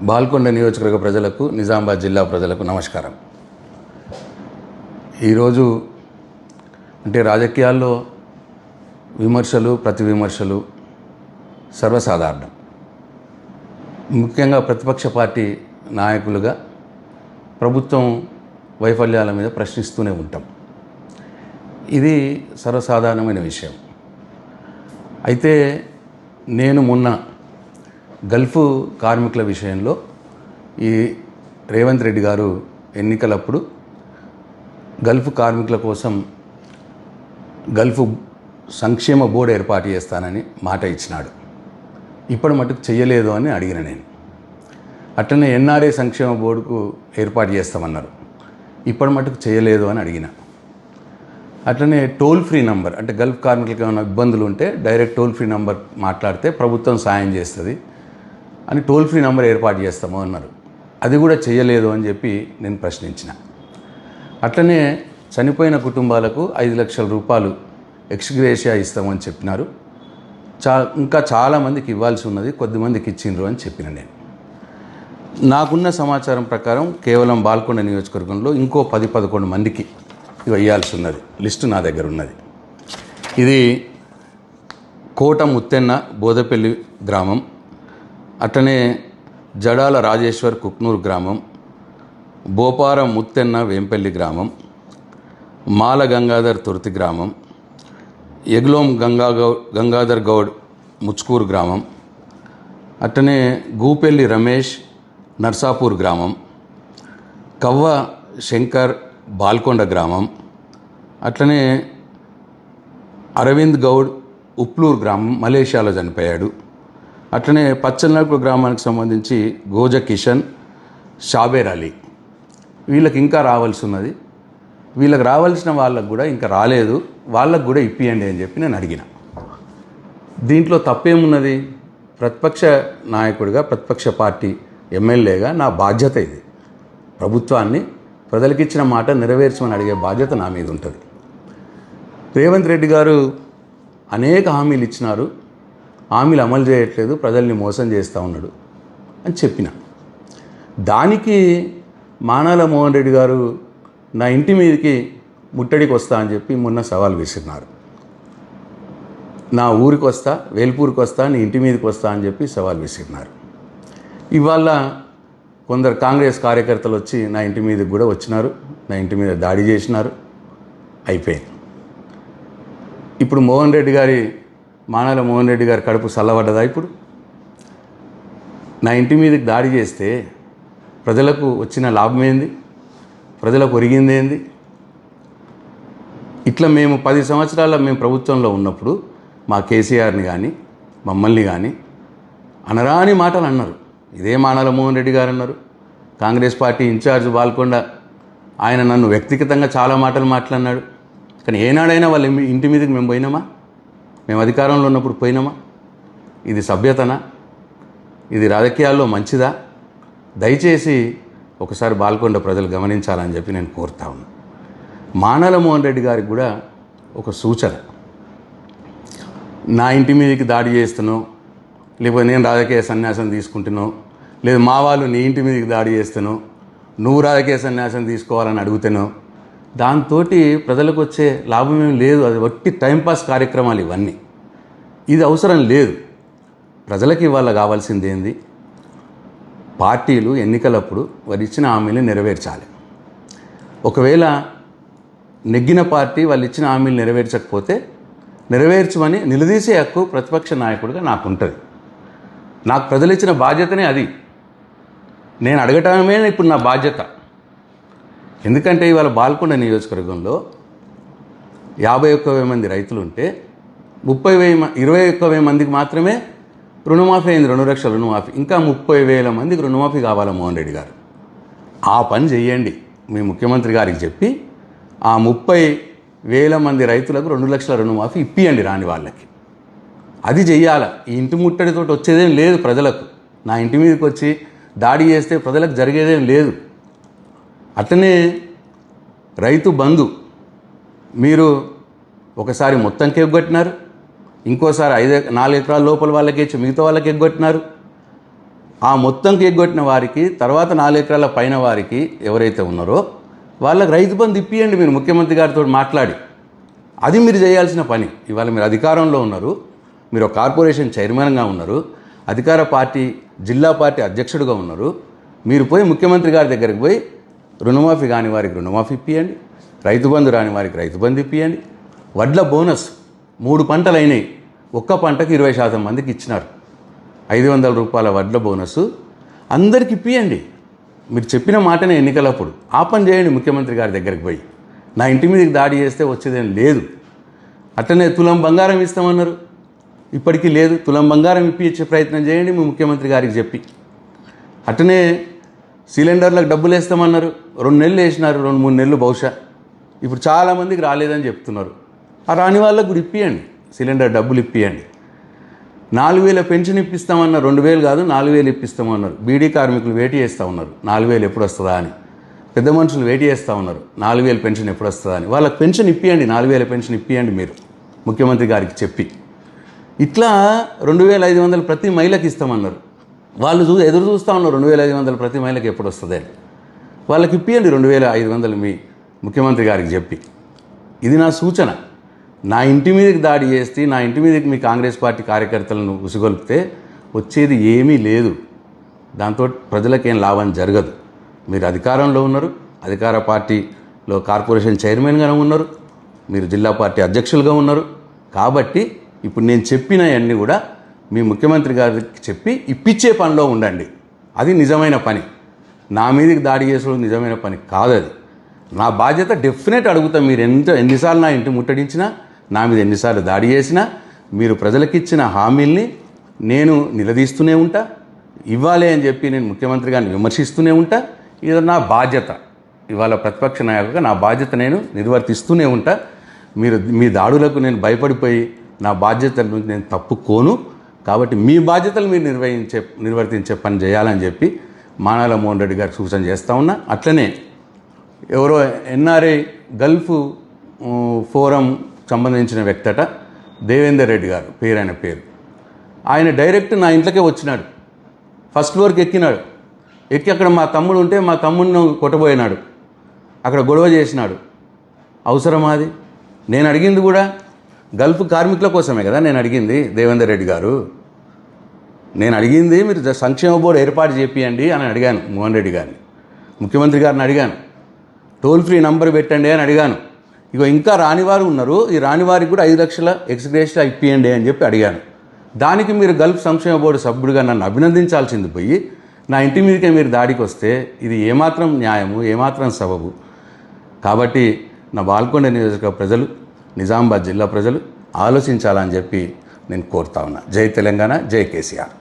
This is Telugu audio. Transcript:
బాల్కొండ నియోజకవర్గ ప్రజలకు, నిజామాబాద్ జిల్లా ప్రజలకు నమస్కారం. ఈరోజు అంటే రాజకీయాల్లో విమర్శలు, ప్రతి విమర్శలు సర్వసాధారణం. ముఖ్యంగా ప్రతిపక్ష పార్టీ నాయకులుగా ప్రభుత్వం వైఫల్యాల మీద ప్రశ్నిస్తూనే ఉంటాం. ఇది సర్వసాధారణమైన విషయం. అయితే నేను మొన్న గల్ఫ్ కార్మికుల విషయంలో ఈ రేవంత్ రెడ్డి గారు ఎన్నికలప్పుడు గల్ఫ్ కార్మికుల కోసం గల్ఫ్ సంక్షేమ బోర్డు ఏర్పాటు చేస్తానని మాట ఇచ్చినాడు. ఇప్పటి మటుకు చెయ్యలేదు అని అడిగిన నేను. అట్లనే ఎన్ఆర్ఏ సంక్షేమ బోర్డుకు ఏర్పాటు చేస్తామన్నారు. ఇప్పటి మటుకు చేయలేదు అని అడిగిన. అట్లనే టోల్ ఫ్రీ నంబర్, అంటే గల్ఫ్ కార్మికులకు ఏమైనా ఇబ్బందులు ఉంటే డైరెక్ట్ టోల్ ఫ్రీ నంబర్ మాట్లాడితే ప్రభుత్వం సాయం చేస్తుంది అని టోల్ ఫ్రీ నంబర్ ఏర్పాటు చేస్తాము అన్నారు. అది కూడా చేయలేదు అని చెప్పి నేను ప్రశ్నించిన. అట్లనే చనిపోయిన కుటుంబాలకు 5 లక్షల రూపాయలు ఎక్స్గ్రేషియా ఇస్తామని చెప్పినారు. ఇంకా చాలామందికి ఇవ్వాల్సి ఉన్నది, కొద్దిమందికి ఇచ్చిండ్రు అని చెప్పిన నేను. నాకున్న సమాచారం ప్రకారం కేవలం బాల్కొండ నియోజకవర్గంలో ఇంకో 10-11 మందికి ఇవ్వాల్సి ఉన్నది. లిస్టు నా దగ్గర ఉన్నది. ఇది కోట ముత్తెన్న బోదపల్లి గ్రామం, అట్లనే జడాల రాజేశ్వర్ కుక్నూరు గ్రామం, బోపారం ముత్తెన్న వేంపల్లి గ్రామం, మాల గంగాధర్ తుర్తి గ్రామం, ఎగ్లోం గంగాధర్ గౌడ్ ముచ్కూరు గ్రామం, అట్లనే గూపెల్లి రమేష్ నర్సాపూర్ గ్రామం, కవ్వ శంకర్ బాల్కొండ గ్రామం, అట్లనే అరవింద్ గౌడ్ ఉప్లూరు గ్రామం మలేషియాలో చనిపోయాడు. అట్లనే పచ్చనల్పు గ్రామానికి సంబంధించి గోజ కిషన్, షాబేర్ అలీ. వీళ్ళకి ఇంకా రావాల్సి ఉన్నది. వీళ్ళకి రావాల్సిన వాళ్ళకు కూడా ఇంకా రాలేదు, వాళ్ళకు కూడా ఇప్పియండి అని చెప్పి నేను అడిగిన. దీంట్లో తప్పేమున్నది? ప్రతిపక్ష నాయకుడిగా, ప్రతిపక్ష పార్టీ ఎమ్మెల్యేగా నా బాధ్యత ఇది. ప్రభుత్వాన్ని ప్రజలకిచ్చిన మాట నెరవేర్చమని అడిగే బాధ్యత నా మీద ఉంటుంది. రేవంత్ రెడ్డి గారు అనేక హామీలు ఇచ్చినారు, హామీలు అమలు చేయట్లేదు, ప్రజల్ని మోసం చేస్తూ ఉన్నాడు అని చెప్పిన. దానికి మానాల మోహన్ రెడ్డి గారు నా ఇంటి మీదకి ముట్టడికి వస్తా అని చెప్పి మొన్న సవాల్ విసిరినారు. నా ఊరికి వస్తా, వేల్పూర్కి వస్తా, నీ ఇంటి మీదకి వస్తా అని చెప్పి సవాల్ విసిరినారు. ఇవాళ కొందరు కాంగ్రెస్ కార్యకర్తలు వచ్చి నా ఇంటి మీదకి కూడా వచ్చినారు, నా ఇంటి మీద దాడి చేసినారు. అయిపోయింది. ఇప్పుడు మానాల మోహన్ రెడ్డి గారి కడుపు చల్లబడ్డదా? ఇప్పుడు నా ఇంటి మీదకి దాడి చేస్తే ప్రజలకు వచ్చిన లాభం ఏంది? ప్రజలకు ఒరిగింది ఏంది? ఇట్లా మేము 10 సంవత్సరాల మేము ప్రభుత్వంలో ఉన్నప్పుడు మా కేసీఆర్ని కానీ మమ్మల్ని కానీ అనరాని మాటలు అన్నారు. ఇదే మానాల మోహన్ రెడ్డి గారు అన్నారు. కాంగ్రెస్ పార్టీ ఇన్ఛార్జ్ బాల్కొండ ఆయన నన్ను వ్యక్తిగతంగా చాలా మాటలు మాట్లాడినాడు. కానీ ఏనాడైనా వాళ్ళ ఇంటి మీదకి మేము పోయినామా? మేము అధికారంలో ఉన్నప్పుడు పోయినామా? ఇది సభ్యతనా? ఇది రాజకీయాల్లో మంచిదా? దయచేసి ఒకసారి బాల్కొండ ప్రజలు గమనించాలని చెప్పి నేను కోరుతా ఉన్నాను. మానాల మోహన్ రెడ్డి గారికి కూడా ఒక సూచన. నా ఇంటి మీదకి దాడి చేస్తున్నావు, లేకపోతే నేను రాజకీయ సన్యాసం తీసుకుంటున్నావు, లేదు మా వాళ్ళు నీ ఇంటి మీదకి దాడి చేస్తాను, నువ్వు రాజకీయ సన్యాసం తీసుకోవాలని అడుగుతాను, దాంతో ప్రజలకు వచ్చే లాభం ఏం లేదు. అది వట్టి టైంపాస్ కార్యక్రమాలు ఇవన్నీ. ఇది అవసరం లేదు. ప్రజలకి ఇవాళ కావాల్సింది ఏంది? పార్టీలు ఎన్నికలప్పుడు వారు ఇచ్చిన హామీలు నెరవేర్చాలి. ఒకవేళ నెగ్గిన పార్టీ వాళ్ళు ఇచ్చిన హామీలు నెరవేర్చకపోతే నెరవేర్చమని నిలదీసే హక్కు ప్రతిపక్ష నాయకుడిగా నాకు ఉంటుంది. నాకు ప్రజలు ఇచ్చిన బాధ్యతనే అది. నేను అడగటమే ఇప్పుడు నా బాధ్యత. ఎందుకంటే ఇవాళ బాల్కొండ నియోజకవర్గంలో 51,000 మంది రైతులు ఉంటే 21,000 మందికి మాత్రమే రుణమాఫీ అయింది. 2 లక్షల రుణమాఫీ. ఇంకా 30,000 మందికి రుణమాఫీ కావాలి. మోహన్ రెడ్డి గారు ఆ పని చెయ్యండి. మీ ముఖ్యమంత్రి గారికి చెప్పి ఆ 30,000 మంది రైతులకు 2 లక్షల రుణమాఫీ ఇప్పియండి రాని వాళ్ళకి. అది చెయ్యాలి. ఈ ఇంటి ముట్టడితో వచ్చేదేం లేదు ప్రజలకు. నా ఇంటి మీదకి వచ్చి దాడి చేస్తే ప్రజలకు జరిగేదేం లేదు. అట్లనే రైతు బంధు మీరు ఒకసారి మొత్తంకి ఎగ్గొట్టినారు, ఇంకోసారి 4 ఎకరాల లోపల వాళ్ళకి ఇచ్చి మిగతా వాళ్ళకి ఎగ్గొట్టినారు. ఆ మొత్తం కేక్ కొట్టిన వారికి తర్వాత 4 ఎకరాల పైన వారికి ఎవరైతే ఉన్నారో వాళ్ళకి రైతు బంధు ఇప్పియండి మీరు ముఖ్యమంత్రి గారితో మాట్లాడి. అది మీరు చేయాల్సిన పని. ఇవాళ మీరు అధికారంలో ఉన్నారు, మీరు ఒక కార్పొరేషన్ చైర్మన్గా ఉన్నారు, అధికార పార్టీ జిల్లా పార్టీ అధ్యక్షుడిగా ఉన్నారు. మీరు పోయి ముఖ్యమంత్రి గారి దగ్గరికి పోయి రుణమాఫీ కాని వారికి రుణమాఫీ ఇప్పియండి, రైతు బంధు రాని వారికి రైతు బంధు ఇప్పియండి. వడ్ల బోనస్ 3 పంటలు అయినాయి, ఒక్క పంటకి 20% మందికి ఇచ్చినారు. 500 రూపాయల వడ్ల బోనస్ అందరికి ఇప్పియండి. మీరు చెప్పిన మాటనే ఎన్నికలప్పుడు ఆ పని చేయండి. ముఖ్యమంత్రి గారి దగ్గరికి పోయి నా ఇంటి మీదకి దాడి చేస్తే వచ్చేదేం లేదు. అట్లనే తులం బంగారం ఇస్తామన్నారు, ఇప్పటికీ లేదు. తులం బంగారం ఇప్పించే ప్రయత్నం చేయండి మీ ముఖ్యమంత్రి గారికి చెప్పి. అట్లనే సిలిండర్లకు డబ్బులు వేస్తామన్నారు, 2 నెలలు వేసినారు, 2-3 నెలలు బహుశా. ఇప్పుడు చాలామందికి రాలేదని చెప్తున్నారు. ఆ రాని వాళ్ళకు కూడా ఇప్పియండి, సిలిండర్ డబ్బులు ఇప్పియండి. 4,000 పెన్షన్ ఇప్పిస్తామన్నారు, 2,000 కాదు 4,000 ఇప్పిస్తామన్నారు. బీడీ కార్మికులు వేటి చేస్తూ ఉన్నారు 4,000 ఎప్పుడు వస్తుందా అని. పెద్ద మనుషులు వేటి చేస్తూ ఉన్నారు 4,000 పెన్షన్ ఎప్పుడు వస్తుందా అని. వాళ్ళకి పెన్షన్ ఇప్పియండి, 4,000 పెన్షన్ ఇప్పియండి మీరు ముఖ్యమంత్రి గారికి చెప్పి. ఇట్లా 2,500 ప్రతి మహిళకి ఇస్తామన్నారు. వాళ్ళు ఎదురు చూస్తూ ఉన్నారు 2,500 ప్రతి మహిళకి ఎప్పుడు వస్తుంది అని. వాళ్ళకి ఇప్పియండి 2,500 మీ ముఖ్యమంత్రి గారికి చెప్పి. ఇది నా సూచన. నా ఇంటి మీదకి దాడి చేస్తే, నా ఇంటి మీదకి మీ కాంగ్రెస్ పార్టీ కార్యకర్తలను ఉసిగొల్పితే వచ్చేది ఏమీ లేదు. దాంతో ప్రజలకేం లాభం జరగదు. మీరు అధికారంలో ఉన్నారు, అధికార పార్టీలో కార్పొరేషన్ చైర్మన్గా ఉన్నారు, మీరు జిల్లా పార్టీ అధ్యక్షులుగా ఉన్నారు. కాబట్టి ఇప్పుడు నేను చెప్పినవన్నీ కూడా మీ ముఖ్యమంత్రి గారికి చెప్పి ఇప్పించే పనిలో ఉండండి. అది నిజమైన పని. నా మీదకి దాడి చేసుకోవడం నిజమైన పని కాదు. అది నా బాధ్యత. డెఫినెట్ అడుగుతా. మీరు ఎన్నిసార్లు నా ఇంటి ముట్టడించినా, నా మీద ఎన్నిసార్లు దాడి చేసినా, మీరు ప్రజలకిచ్చిన హామీల్ని నేను నిలదీస్తూనే ఉంటా. ఇవ్వాలి అని చెప్పి నేను ముఖ్యమంత్రి గారిని విమర్శిస్తూనే ఉంటా. ఇది నా బాధ్యత. ఇవాళ ప్రతిపక్ష నాయకుడిగా నా బాధ్యత నేను నిర్వర్తిస్తూనే ఉంటా. మీ దాడులకు నేను భయపడిపోయి నా బాధ్యతల నుంచి నేను తప్పుకోను. కాబట్టి మీ బాధ్యతలు మీరు నిర్వర్తించే పని చేయాలని చెప్పి మానాల మోహన్ రెడ్డి గారికి సూచన చేస్తూ ఉన్నా. అట్లనే ఎవరో ఎన్ఆర్ఐ గల్ఫ్ ఫోరం సంబంధించిన వ్యక్తట దేవేందర్ రెడ్డి గారు ఆయన పేరు. ఆయన డైరెక్ట్ నా ఇంట్లోకే వచ్చినాడు. ఫస్ట్ ఫ్లోర్కి ఎక్కినాడు. ఎక్కి అక్కడ మా తమ్ముడు ఉంటే మా తమ్ముడిని కొట్టబోయినాడు. అక్కడ గొడవ చేసినాడు. అవసరమా అది? నేను అడిగింది కూడా గల్ఫ్ కార్మికుల కోసమే కదా నేను అడిగింది. దేవేందర్ రెడ్డి గారు, నేను అడిగింది మీరు సంక్షేమ బోర్డు ఏర్పాటు చేపియండి అని అడిగాను. మోహన్ రెడ్డి గారిని, ముఖ్యమంత్రి గారిని అడిగాను. టోల్ ఫ్రీ నంబర్ పెట్టండి అని అడిగాను. ఇగో ఇంకా రానివారు ఉన్నారు, ఈ రానివారికి కూడా 5 లక్షల ఎక్స్గ్రేషియా ఇప్పియండి అని చెప్పి అడిగాను. దానికి మీరు గల్ఫ్ సంక్షేమ బోర్డు సభ్యుడిగా నన్ను అభినందించాల్సింది పోయి నా ఇంటి మీదకే మీరు దాడికి వస్తే ఇది ఏమాత్రం న్యాయము, ఏమాత్రం సబబు? కాబట్టి నా బాల్కొండ నియోజకవర్గ ప్రజలు, నిజామాబాద్ జిల్లా ప్రజలు ఆలోచించాలని చెప్పి నేను కోరుతా ఉన్నా. జై తెలంగాణ, జై కేసీఆర్.